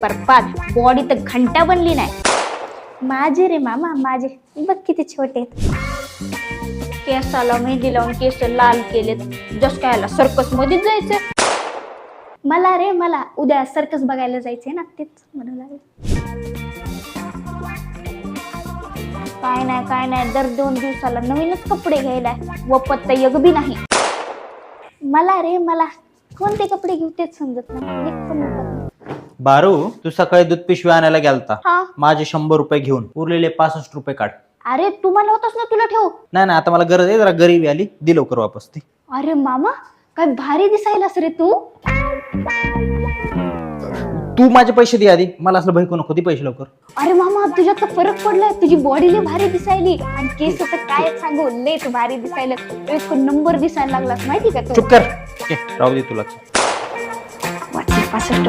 बरबाद, बॉडी तर घंटा बनली नाही. माझे रे मामा माझे, बघ किती छोटे आहेत. केसाला मेहंदी लावून केस लाल केलेत, जस काय सर्कस मध्ये जायचं. मला रे मला उद्या सर्कस बघायला जायचंय ना, तेच म्हणू लागले. काय नाही दर 2 दिवसाला नवीनच कपडे घ्यायला वपत यग बी नाही. मला रे मला कोणते कपडे घेऊ तेच समजत नाही. एक पण वपत नाही. बारू, तू सकाळी दूध पिशवी आणायला गेलता, हा. माझे 100 रुपये घेऊन उरलेले 65 रुपये काढ. अरे तू मला होतास ना, तुला ठेव. नाही आता मला गरज आहे, जरा गरीबी आली, दे लवकर वापस ती. अरे मामा काय भारी दिसायलास रे तू. तू माझे पैसे दे आधी, मला असलं भैकू नको, दे पैसे लवकर. अरे मामा तुझ्यात तर फरक पडलाय, तुझी बॉडी लय भारी दिसायली आणि केस तर काय सांगू, लयच भारी दिसायला. एक नंबर दिसायला लागलास माहिती का तू. चुप कर, राहू दे तुला. 65